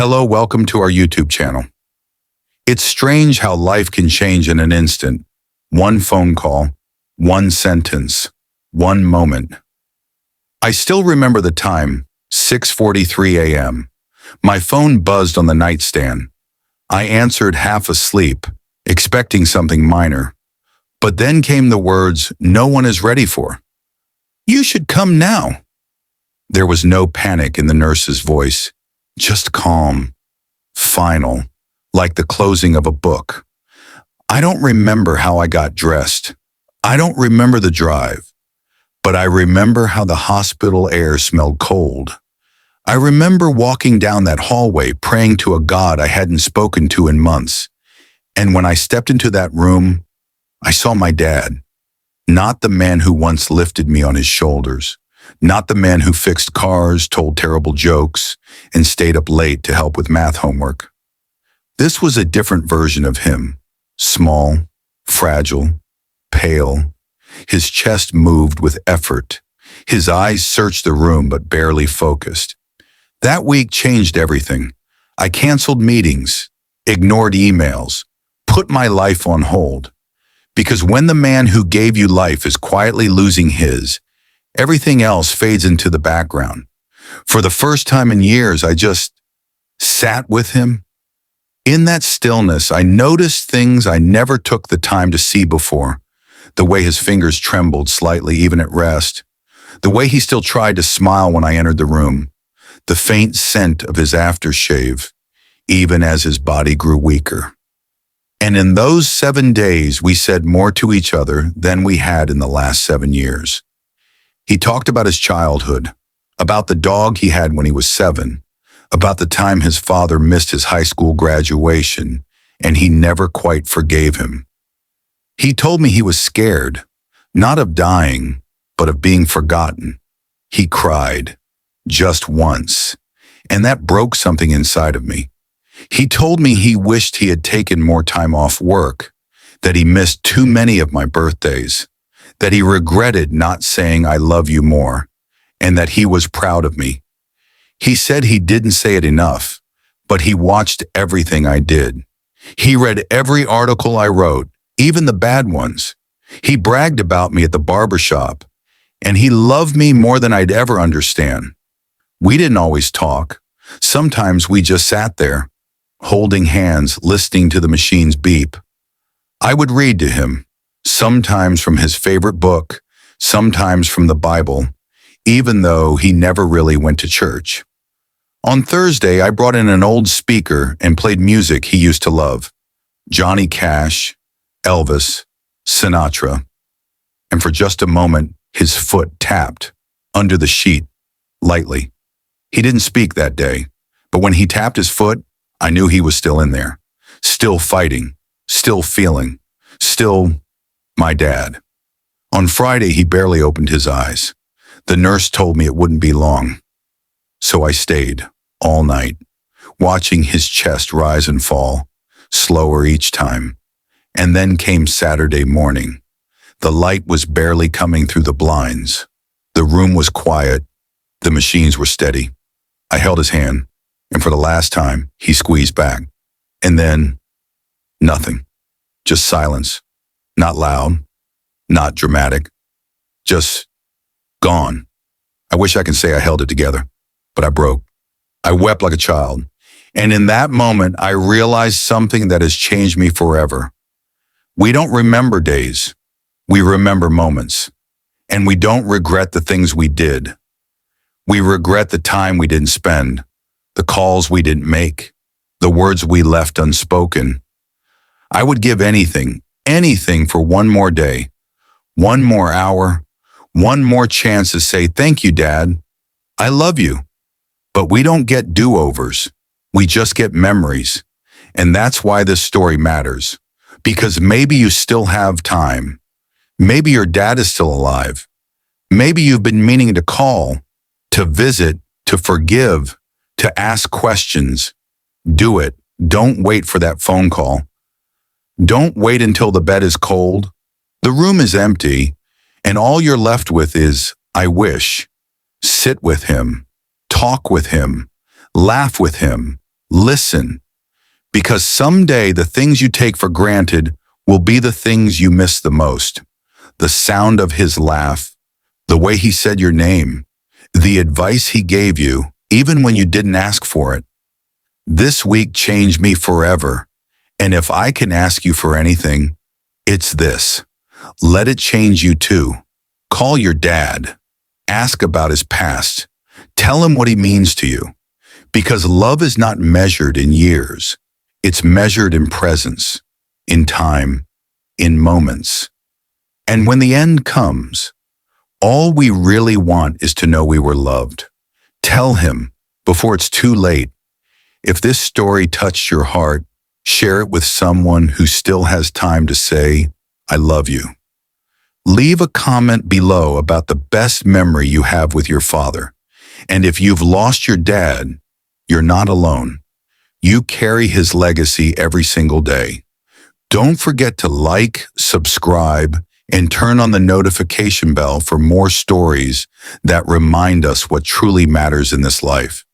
Hello, welcome to our YouTube channel. It's strange how life can change in an instant. One phone call, one sentence, one moment. I still remember the time, 6:43 a.m. My phone buzzed on the nightstand. I answered half asleep, expecting something minor. But then came the words no one is ready for. You should come now. There was no panic in the nurse's voice, just calm, final, like the closing of a book. I don't remember how I got dressed. I don't remember the drive. But I remember how the hospital air smelled cold. I remember walking down that hallway praying to a God I hadn't spoken to in months. And when I stepped into that room, I saw my dad. Not the man who once lifted me on his shoulders. Not the man who fixed cars, told terrible jokes, and stayed up late to help with math homework. This was a different version of him. Small, fragile, pale. His chest moved with effort. His eyes searched the room but barely focused. That week changed everything. I canceled meetings, ignored emails, put my life on hold. Because when the man who gave you life is quietly losing his, everything else fades into the background. For the first time in years, I just sat with him. In that stillness, I noticed things I never took the time to see before. The way his fingers trembled slightly even at rest. The way he still tried to smile when I entered the room. The faint scent of his aftershave, even as his body grew weaker. And in those 7 days, we said more to each other than we had in the last 7 years. He talked about his childhood, about the dog he had when he was 7, about the time his father missed his high school graduation, and he never quite forgave him. He told me he was scared, not of dying, but of being forgotten. He cried, just once, and that broke something inside of me. He told me he wished he had taken more time off work, that he missed too many of my birthdays, that he regretted not saying I love you more, and that he was proud of me. He said he didn't say it enough, but he watched everything I did. He read every article I wrote, even the bad ones. He bragged about me at the barbershop, and he loved me more than I'd ever understand. We didn't always talk. Sometimes we just sat there, holding hands, listening to the machine's beep. I would read to him, sometimes from his favorite book, sometimes from the Bible, even though he never really went to church. On Thursday, I brought in an old speaker and played music he used to love. Johnny Cash, Elvis, Sinatra. And for just a moment, his foot tapped under the sheet, lightly. He didn't speak that day, but when he tapped his foot, I knew he was still in there, still fighting, still feeling, still my dad. On Friday, he barely opened his eyes. The nurse told me it wouldn't be long. So I stayed all night, watching his chest rise and fall, slower each time. And then came Saturday morning. The light was barely coming through the blinds. The room was quiet. The machines were steady. I held his hand, and for the last time, he squeezed back. And then, nothing. Just silence. Not loud, not dramatic. Just gone. I wish I could say I held it together, but I broke. I wept like a child. And in that moment, I realized something that has changed me forever. We don't remember days. We remember moments. And we don't regret the things we did. We regret the time we didn't spend, the calls we didn't make, the words we left unspoken. I would give anything for one more day, one more hour, one more chance to say, thank you, Dad. I love you. But we don't get do-overs. We just get memories. And that's why this story matters. Because maybe you still have time. Maybe your dad is still alive. Maybe you've been meaning to call, to visit, to forgive, to ask questions. Do it. Don't wait for that phone call. Don't wait until the bed is cold. The room is empty, and all you're left with is, I wish. Sit with him. Talk with him. Laugh with him. Listen, because someday the things you take for granted will be the things you miss the most. The sound of his laugh, the way he said your name, the advice he gave you, even when you didn't ask for it. This week changed me forever, and if I can ask you for anything, it's this. Let it change you too. Call your dad. Ask about his past. Tell him what he means to you. Because love is not measured in years. It's measured in presence, in time, in moments. And when the end comes, all we really want is to know we were loved. Tell him, before it's too late, if this story touched your heart, share it with someone who still has time to say, I love you. Leave a comment below about the best memory you have with your father. And if you've lost your dad, you're not alone. You carry his legacy every single day. Don't forget to like, subscribe, and turn on the notification bell for more stories that remind us what truly matters in this life.